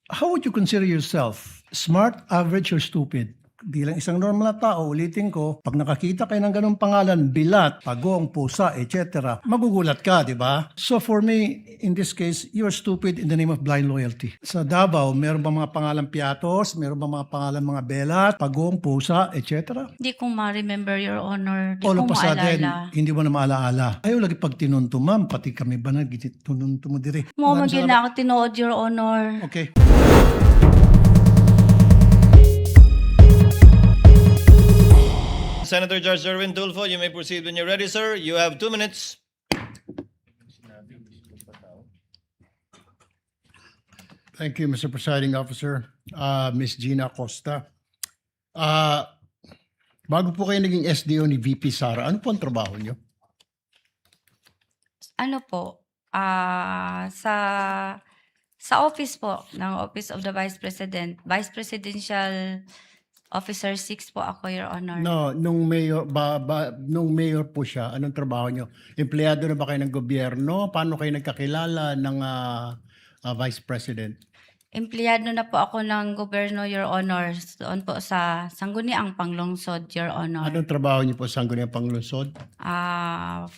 How would you consider yourself? Smart, average, or stupid? Bilang isang normal na tao, ulitin ko, pag nakakita kayo ng ganong pangalan, bilat, pagong, pusa, etc., magugulat ka, di ba? So for me, in this case, you're stupid in the name of blind loyalty. Sa Davao, meron ba mga pangalan piatos? Meron ba mga pangalan mga belat, pagong, pusa, etc.? Di ko ma-remember, Your Honor. Di All ko of a sudden, maalala. hindi mo na maalaala. Ayaw lagi pag tinunto, ma'am, pati kami ba na tinunto mo dire? Mo Maraming magin salamat. na ako tinuod, Your Honor. Okay. Senator George Erwin Tulfo, you may proceed when you're ready, sir. You have 2 minutes. Thank you, Mr. Presiding Officer. Ms. Gina Costa. Bago po kayo naging SDO ni VP Sara, ano po ang trabaho niyo? Ano po? Sa office po ng Office of the Vice President, Vice Presidential Officer 6 po ako, Your Honor. No, nung mayor po siya, anong trabaho niyo? Empleyado na ba kayo ng gobyerno? Paano kayo nagkakilala ng Vice President? Empleyado na po ako ng gobyerno, Your Honor. Doon po sa Sangguniang Panglungsod, Your Honor. Anong trabaho niyo po sa Sangguniang Panglungsod?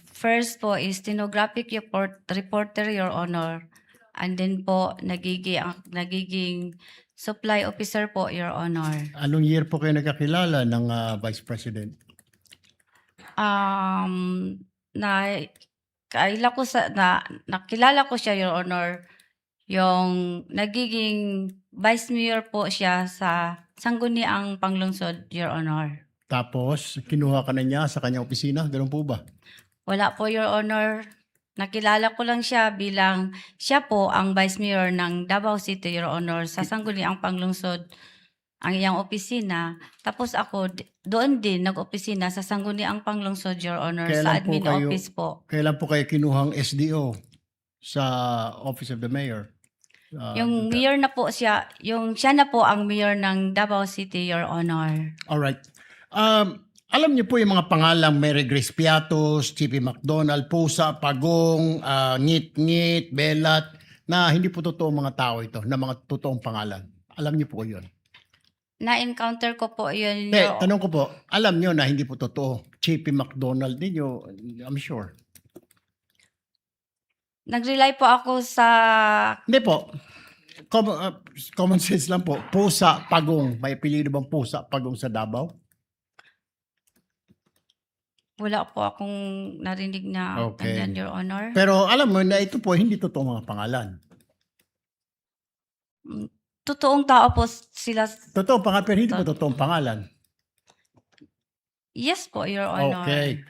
First po is stenographic reporter, Your Honor. And then po, nagiging supply officer po, Your Honor. Anong year po kayo nagkakilala ng Vice President? Nakilala ko siya, Your Honor, yung nagiging vice mayor po siya sa Sangguniang Panglungsod, Your Honor. Tapos, kinuha ka na niya sa kanyang opisina? Ganun po ba? Wala po, Your Honor. Nakilala ko lang siya bilang siya po ang vice mayor ng Davao City, Your Honor, sa Sangguniang Panglungsod, ang iyang opisina. Tapos ako, doon din nag-opisina sa Sangguniang Panglungsod, Your Honor, sa admin office po. Kailan po kayo kinuhang SDO sa Office of the Mayor? Yung mayor na po siya, siya na po ang mayor ng Davao City, Your Honor. Alright. Alam niyo po yung mga pangalang Mary Grace Piatos, Chippy McDonald, Pusa, Pagong, Ngit-Ngit, Belat, na hindi po totoo mga tao ito, na mga totoong pangalan. Alam niyo po yun. Na-encounter ko po yun. Tanong ko po, alam niyo na hindi po totoo. Chippy McDonald ninyo, I'm sure. Nag-rely po ako sa... Hindi po. Common sense lang po. Pusa, Pagong. May apelyido bang Pusa, Pagong sa Davao? Wala po akong narinig na Okay. ganyan, Your Honor. Pero alam mo na ito po, hindi totoo mga pangalan. Totoong tao po sila. Totoo pangalan, pero hindi po totoong pangalan. Yes po, Your Honor. Okay.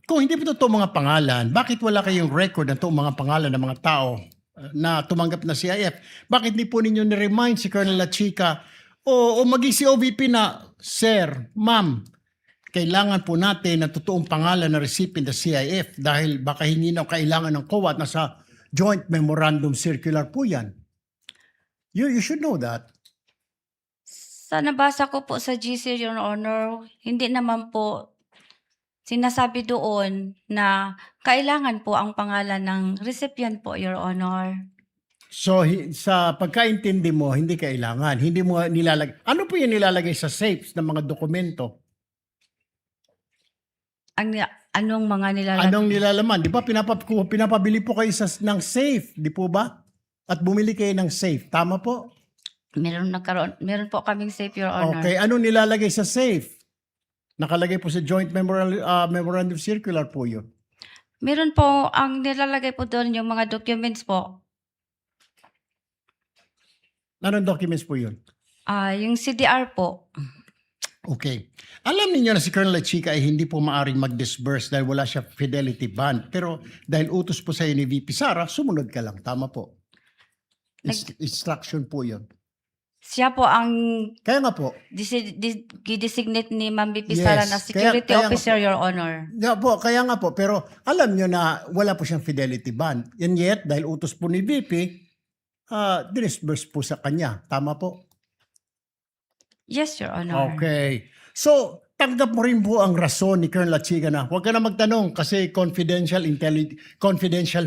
Kung hindi po totoo mga pangalan, bakit wala kayong record ng totoong mga pangalan ng mga tao na tumanggap na CIF? Bakit hindi po ninyo ni-remind si Colonel La Chica o maging si OVP na, Sir, Ma'am, kailangan po natin ng totoong pangalan na recipient ng CIF dahil baka hindi na kailangan ng COA at nasa Joint Memorandum Circular po yan. You should know that. Sa nabasa ko po sa GC, Your Honor, hindi naman po sinasabi doon na kailangan po ang pangalan ng recipient po, Your Honor. So sa pagkaintindi mo, hindi kailangan. Hindi mo nilalagay. Ano po yung nilalagay sa safes ng mga dokumento? Anong mga nilalagay? Anong nilalaman? Di ba pinapabili po kayo ng safe, di po ba? At bumili kayo ng safe. Tama po? Meron po kaming safe, Your Honor. Okay. Anong nilalagay sa safe? Nakalagay po sa Joint Memorandum Circular po yun. Meron po, ang nilalagay po doon yung mga documents po. Anong documents po yun? Yung CDR po. Okay. Alam niyo na si Colonel La Chica ay hindi po maaring mag-disburse dahil wala siya fidelity bond. Pero dahil utos po sa ni VP Sara, sumunod ka lang. Tama po. Instruction po yun. Siya po ang Kaya nga po. designate ni Ma'am VP Yes. Sara na security Kaya officer, Your Honor. Kaya nga po. Pero alam niyo na wala po siyang fidelity bond. And yet, dahil utos po ni VP, dinisburse po sa kanya. Tama po. Yes, Your Honor. Okay. So, tanggap mo rin po ang rason ni Colonel Lachiga na huwag ka na magtanong kasi confidential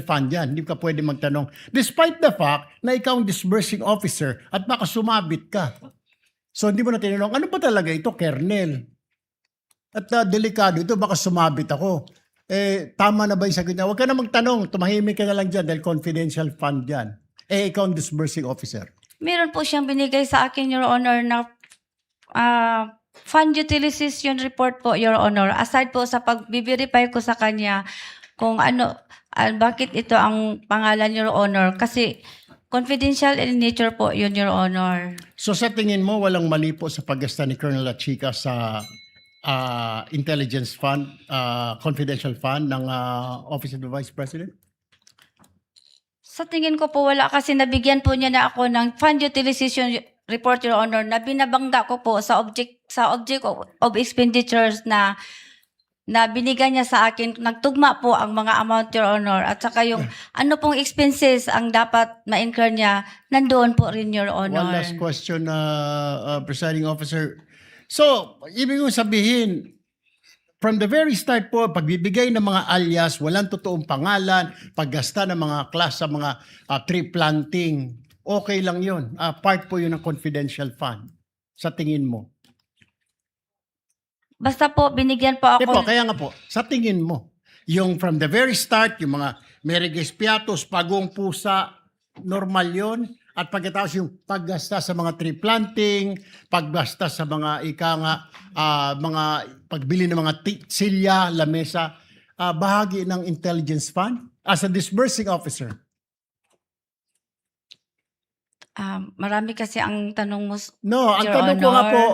fund yan. Hindi ka pwede magtanong. Despite the fact na ikaw ang disbursing officer at baka sumabit ka. So hindi mo na tinanong, ano ba talaga ito, Colonel? At delikado ito, baka sumabit ako. Tama na ba yung sagot niya? Huwag ka na magtanong, tumahimik ka na lang dyan dahil confidential fund yan. Ikaw ang disbursing officer. Meron po siyang binigay sa akin, Your Honor, na fund utilization report po, Your Honor. Aside po sa pag-verify ko sa kanya kung ano, bakit ito ang pangalan, Your Honor. Kasi confidential in nature po yun, Your Honor. So sa tingin mo, walang mali po sa paggasta ni Colonel Lachica sa intelligence fund, confidential fund ng Office of the Vice President? Sa tingin ko po wala kasi nabigyan po niya na ako ng fund utilization report, Your Honor, na binabangga ko po sa object of expenditures na binigyan niya sa akin. Nagtugma po ang mga amount, Your Honor, at saka yung ano pong expenses ang dapat ma-incur niya, nandoon po rin, Your Honor. One last question, Presiding Officer. So, ibig kong sabihin, from the very start po, pagbibigay ng mga alias, walang totoong pangalan, paggasta ng mga class sa mga tree planting, okay lang yun. Part po yun ng confidential fund. Sa tingin mo? Basta po, binigyan po Di ako. po, kaya nga po, sa tingin mo, yung from the very start, yung mga Mereges Piatos, Pagong Pusa, normal yun. At pagkatapos yung paggasta sa mga tree planting, paggasta sa mga mga pagbili ng mga silya, lamesa, bahagi ng intelligence fund as a disbursing officer. Marami kasi ang tanong mo. No, ang Your tanong ko nga Honor. po,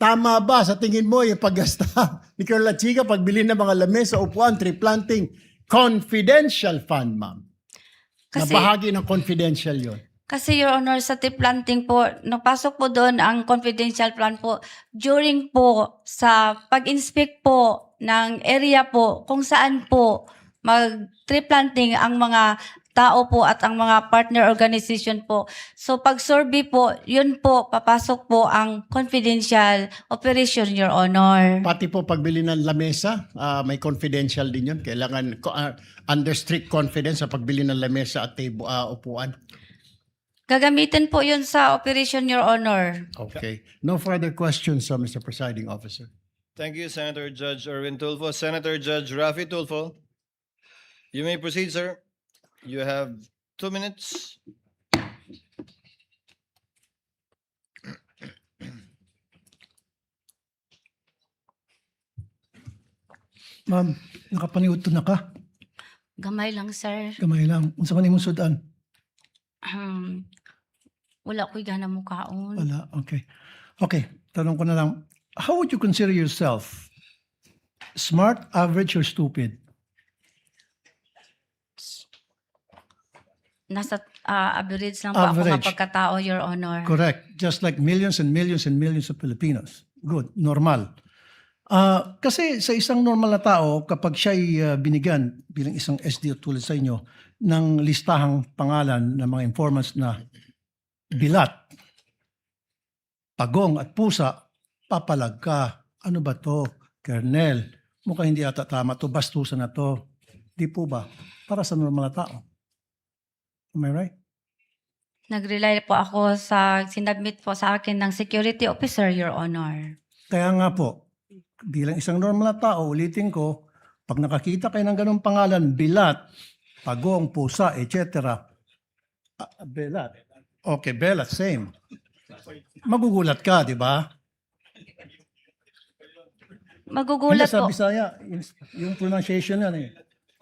tama ba sa tingin mo yung paggasta ni Colonel Lachiga, pagbili ng mga lamesa, upuan, tree planting, confidential fund, ma'am? Na Kasi- bahagi ng confidential yon. Kasi, Your Honor, sa tree planting po, napasok po doon ang confidential plan po during po sa pag-inspect po ng area po kung saan po mag-tree planting ang mga tao po at ang mga partner organization po. So, pag-survey po, yun po, papasok po ang confidential operation, Your Honor. Pati po pagbili ng lamesa, may confidential din yun. Kailangan under strict confidence sa pagbili ng lamesa at table, upuan. Gagamitin po yun sa operation, Your Honor. Okay. No further questions, Mr. Presiding Officer. Thank you, Senator Judge Erwin Tulfo. Senator Judge Rafi Tulfo, you may proceed, sir. You have 2 minutes. Ma'am, nakapaniudto na ka. Gamay lang, sir. Kamay lang. Unsa man imong sudan? Wala ko'y gana mo kaon. Wala. Okay. Okay. Tanong ko na lang. How would you consider yourself? Smart, average, or stupid? Nasa average lang po ako Average. pagkatao, Your Honor. Correct. Just like millions and millions and millions of Filipinos. Good. Normal. Kasi sa isang normal na tao, kapag siya'y binigyan bilang isang SDO tulad sa inyo ng listahang pangalan ng mga informants na bilat, pagong at pusa, papalag ka. Ano ba to? Colonel, mukhang hindi ata tama to. Bastusan na to. Di po ba? Para sa normal na tao. Am I right? Nag-rely po ako sa sinabmit po sa akin ng security officer, Your Honor. Kaya nga po, bilang isang normal na tao, ulitin ko, pag nakakita kayo ng ganong pangalan, bilat, pagong, pusa, etc. Belat. Okay, belat, same. Magugulat ka, di ba? Magugulat Sa po. Bisaya, yung pronunciation yan eh.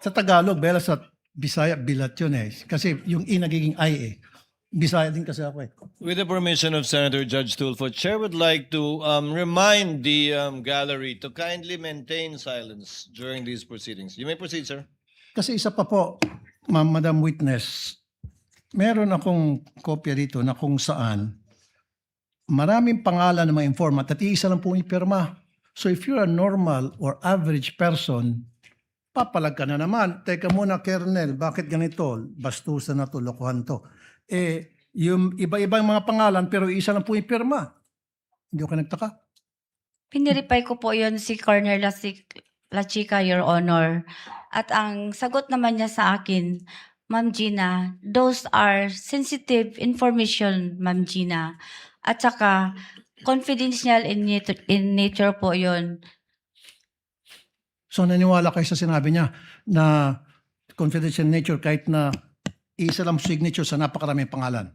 Sa Tagalog, belat, sa Bisaya, bilat yun eh. Kasi yung I nagiging I eh. Bisaya din kasi ako eh. With the permission of Senator Judge Tulfo, Chair would like to remind the gallery to kindly maintain silence during these proceedings. You may proceed, sir. Kasi isa pa po, Madam Witness, meron akong kopya dito na kung saan maraming pangalan ng mga informant at iisa lang po ipirma. So if you're a normal or average person, papalag ka na naman. Teka muna, Colonel, bakit ganito? Bastusan na to, lokohan to. Yung iba-ibang mga pangalan pero isa lang po ipirma. Hindi ko nagtaka. Piniripay ko po yun si Colonel La Chica, Your Honor. At ang sagot naman niya sa akin, Ma'am Gina, those are sensitive information, Ma'am Gina. At saka, confidential in nature po yun. So naniwala kayo sa sinabi niya na confidential nature kahit na isa lang signature sa napakaraming pangalan.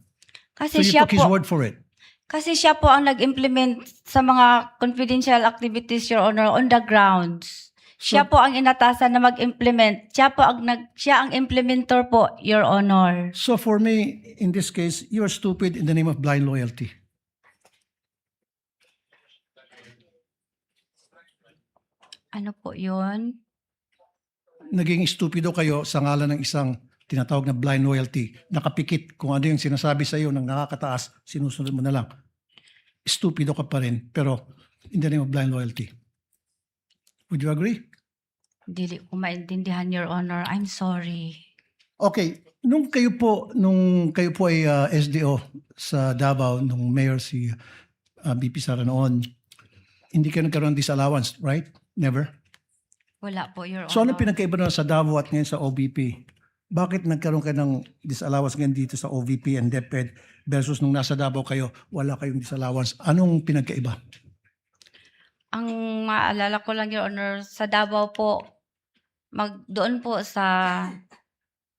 So Kasi you siya took his po, word for it. kasi siya po ang nag-implement sa mga confidential activities, Your Honor, on the grounds. Siya po ang inatasan na mag-implement. Siya ang implementor po, Your Honor. So for me, in this case, you are stupid in the name of blind loyalty. Ano po yun? Naging stupido kayo sa ngalan ng isang tinatawag na blind loyalty. Nakapikit kung ano yung sinasabi sa iyo ng nakakataas, sinusunod mo na lang. Stupido ka pa rin, pero in the name of blind loyalty. Would you agree? Dili ko maintindihan, Your Honor. I'm sorry. Okay, nung kayo po ay SDO sa Davao, nung mayor si BP Sara noon, hindi kayo nagkaroon ng disallowance, right? Never? Wala po, Your So ano Honor. pinagkaiba na sa Davao at ngayon sa OVP? Bakit nagkaroon kayo ng disallowance ngayon dito sa OVP and DepEd versus nung nasa Davao kayo, wala kayong disallowance? Anong pinagkaiba? Ang maalala ko lang, Your Honor, sa Davao po, doon po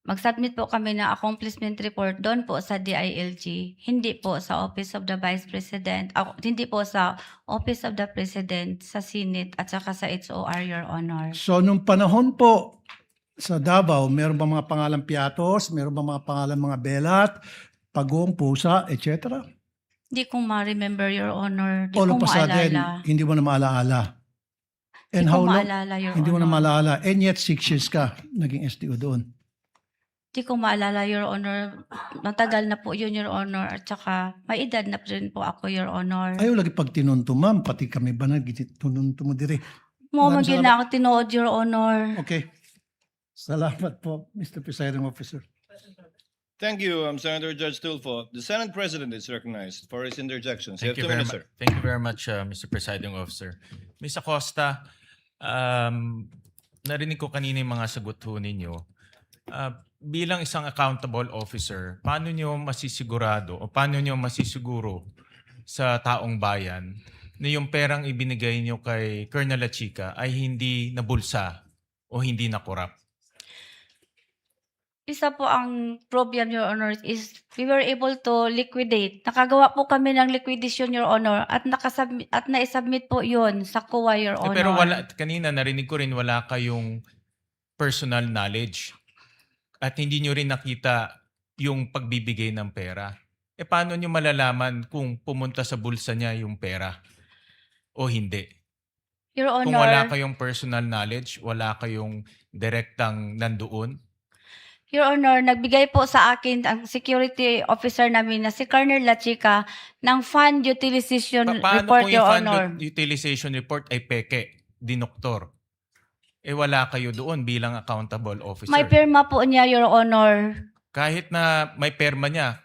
mag-submit po kami ng accomplishment report doon po sa DILG, hindi po sa Office of the Vice President, hindi po sa Office of the President, sa Senate at saka sa HOR, Your Honor. So nung panahon po sa Davao, meron ba mga pangalan Piatos? Meron ba mga pangalan mga Belat, Pagong, Pusa, etc.? Hindi ko ma-remember, Your Honor. Hindi All ko of a sudden, maalala. hindi mo na maalaala. And Hindi how ko long? maalala, Your Hindi mo na Honor. maalaala. And yet 6 years ka naging SDO doon. Hindi ko maalala, Your Honor. Matagal na po yun, Your Honor. At saka, may edad na rin po ako, Your Honor. Ayaw lagi pag tinunto, ma'am. Pati kami ba tinunto mo dire. Mo maraming maging na ako tinuod, Your Honor. Okay. Salamat po, Mr. Presiding Officer. Thank you, Senator Judge Tulfo. The Senate President is recognized for his interjections. You have 2 minutes, sir. Thank you very much, Mr. Presiding Officer. Ms. Acosta, narinig ko kanina yung mga sagot ho ninyo. Bilang isang accountable officer, paano nyo masisigurado o paano nyo masisiguro sa taong bayan na yung perang ibinigay nyo kay Colonel La Chica ay hindi nabulsa o hindi nakorap? Isa po ang problem, Your Honor, is we were able to liquidate. Nakagawa po kami ng liquidation, Your Honor, at na-submit po yun sa COA, Your Honor. Pero kanina narinig ko rin wala kayong personal knowledge at hindi nyo rin nakita yung pagbibigay ng pera. Paano nyo malalaman kung pumunta sa bulsa niya yung pera o hindi? Your Honor, Kung wala kayong personal knowledge, wala kayong direktang nandoon. Your Honor, nagbigay po sa akin ang security officer namin na si Colonel La Chica ng fund utilization Paano report, kung Your yung fund Honor. utilization report ay peke, dinoktor? Wala kayo doon bilang accountable officer. May pirma po niya, Your Honor. Kahit na may perma niya,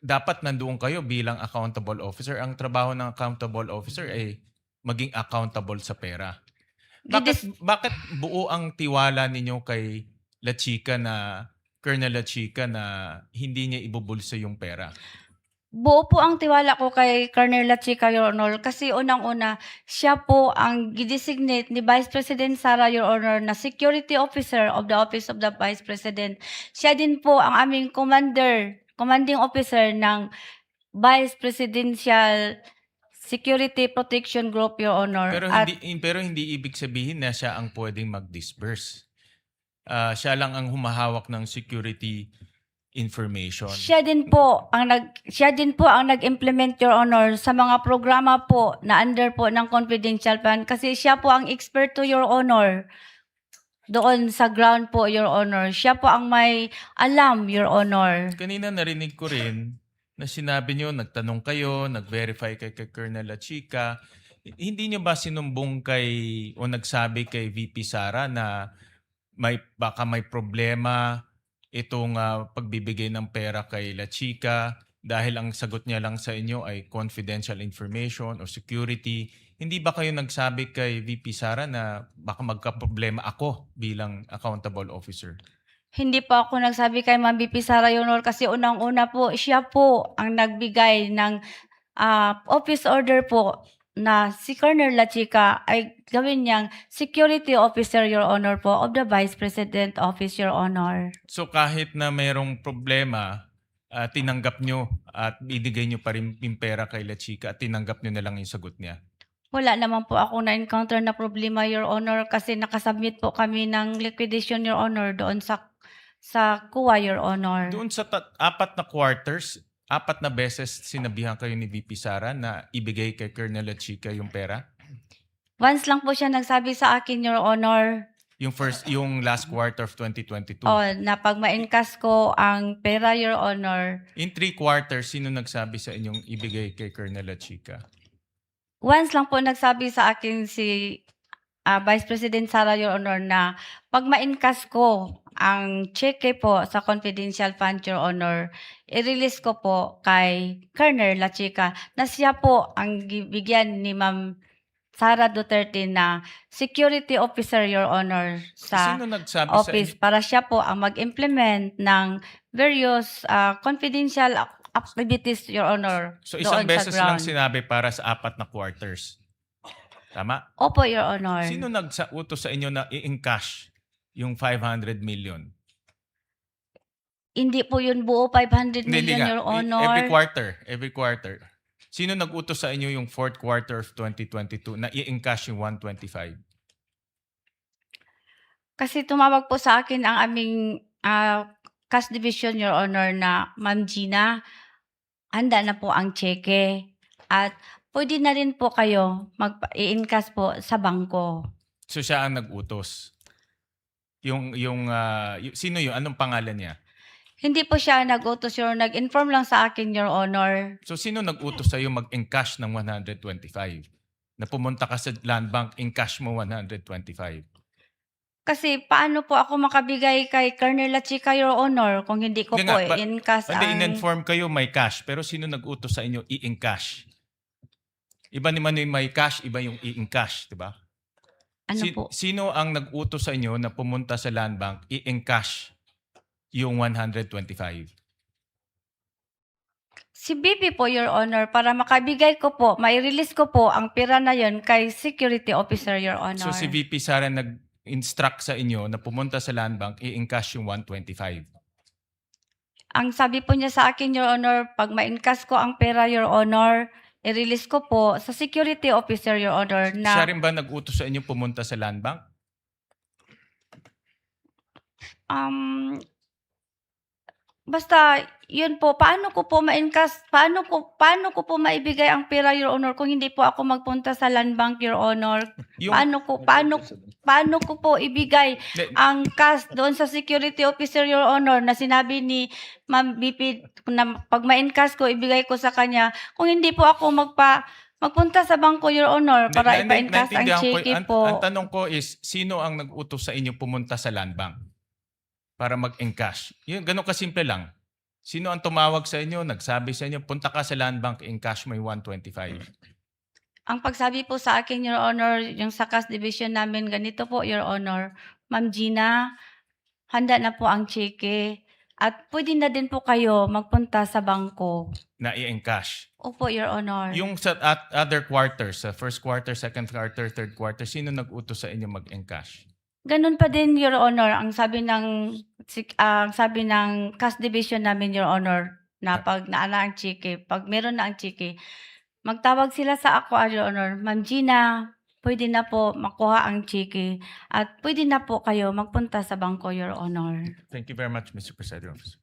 dapat nandoon kayo bilang accountable officer. Ang trabaho ng accountable officer ay maging accountable sa pera. Bakit buo ang tiwala ninyo kay La Chica Colonel La Chica na hindi niya ibubulsa yung pera? Buo po ang tiwala ko kay Colonel La Chica, Your Honor, kasi unang-una, siya po ang gidesignate ni Vice President Sara, Your Honor, na Security Officer of the Office of the Vice President. Siya din po ang aming commanding officer ng Vice Presidential Security Protection Group, Your Honor. Pero hindi ibig sabihin na siya ang pwedeng mag-disperse. Siya lang ang humahawak ng security information. Siya din po ang nag-implement, Your Honor, sa mga programa po na under po ng confidential fund kasi siya po ang expert to, Your Honor. Doon sa ground po, Your Honor. Siya po ang may alam, Your Honor. Kanina narinig ko rin na sinabi nyo, nagtanong kayo, nag-verify kay Colonel La Chica. Hindi nyo ba sinumbong o nagsabi kay VP Sara na baka may problema itong pagbibigay ng pera kay La Chica dahil ang sagot niya lang sa inyo ay confidential information o security, Hindi ba kayo nagsabi kay VP Sara na baka magka-problema ako bilang accountable officer? Hindi po ako nagsabi kay Ma'am VP Sara, Your Honor, kasi unang-una po, siya po ang nagbigay ng office order po na si Colonel La Chica ay gawin niyang security officer, Your Honor, po of the Vice President Office, Your Honor. So kahit na mayroong problema, tinanggap nyo at ibigay nyo pa rin yung pera kay La Chica at tinanggap nyo na lang yung sagot niya. Wala naman po ako na-encounter na problema, Your Honor, kasi nakasubmit po kami ng liquidation, Your Honor, doon sa kuwa, Your Honor. Doon sa 4 na quarters, 4 na beses sinabihan kayo ni VP Sara na ibigay kay Colonel La Chica yung pera? Once lang po siya nagsabi sa akin, Your Honor, Yung last quarter of 2022. na pag ma-encash ko ang pera, Your Honor, In 3 quarters, sino nagsabi sa inyong ibigay kay Colonel La Chica? once lang po nagsabi sa akin si Vice President Sara, Your Honor, na pag ma-encash ko ang cheque po sa confidential fund, Your Honor, i-release ko po kay Colonel La Chica na siya po ang bigyan ni Ma'am Sara Duterte na security officer, Your Honor, sa Sino nagsabi sa office inyo? para siya po ang mag-implement ng various confidential activities, Your Honor. So isang doon sa beses lang ground. sinabi para sa 4 na quarters. Tama? Opo, Your Honor. Sino nag-utos sa inyo na i-encash yung 500 million? Hindi po yun buo 500 Hindi million, nga. Your Honor. Every quarter. Sino nag-utos sa inyo yung 4th quarter of 2022 na i-encash yung 125? Kasi tumawag po sa akin ang aming cash division, Your Honor, na Ma'am Gina, handa na po ang cheque. At pwede na rin po kayo mag-i-encash po sa bangko. So siya ang nag-utos. Sino yun? Anong pangalan niya? Hindi po siya nag-utos, Your Honor. Nag-inform lang sa akin, Your Honor. So sino nag-utos sa iyo mag-encash ng 125? Na pumunta ka sa land bank, encash mo 125. Kasi paano po ako makabigay kay Colonel La Chica, Your Honor, kung hindi ko Hindi po nga, i-encash Hindi, ang... in-inform kayo may cash, pero sino nag-utos sa inyo i-encash? Iba naman yung may cash, iba yung i-encash, di ba? Ano po? Sino ang nag-utos sa inyo na pumunta sa land bank, i-encash yung 125? Si BP po, Your Honor, para makabigay ko po, mai-release ko po ang pera na yon kay security officer, Your Honor. So si VP Sara nag-instruct sa inyo na pumunta sa land bank, i-encash yung 125. Ang sabi po niya sa akin, Your Honor, pag ma-encash ko ang pera, Your Honor, i-release ko po sa security officer, Your Honor, Siya na rin ba nag-utos sa inyo pumunta sa land bank? basta yun po, paano ko po ma-encash, paano ko po maibigay ang pera, Your Honor, kung hindi po ako magpunta sa land bank, Your Honor? Paano ko po ibigay ang cash doon sa security officer, Your Honor, na sinabi ni Ma'am BP na pag ma-encash ko, ibigay ko sa kanya. Kung hindi po ako magpunta sa bangko, Your Honor, para ipa-encash ang cheque po. Ang tanong ko is, sino ang nag-utos sa inyo pumunta sa land bank para mag-encash? Yun, ganun kasimple lang. Sino ang tumawag sa inyo, nagsabi sa inyo, punta ka sa land bank, encash mo yung 125? Ang pagsabi po sa akin, Your Honor, yung sa cash division namin, ganito po, Your Honor, Ma'am Gina, handa na po ang cheque. At pwede na din po kayo magpunta sa bangko. Na i-encash. Opo, Your Honor. Yung sa other quarters, sa first quarter, second quarter, third quarter, sino nag-utos sa inyo mag-encash? Ganun pa din, Your Honor, ang sabi ng cash division namin, Your Honor, na pag naala ang cheque, pag meron na ang cheque, magtawag sila sa ako, Your Honor, Ma'am Gina, pwede na po makuha ang cheque at pwede na po kayo magpunta sa bangko, Your Honor. Thank you very much, Mr. Presiding Officer.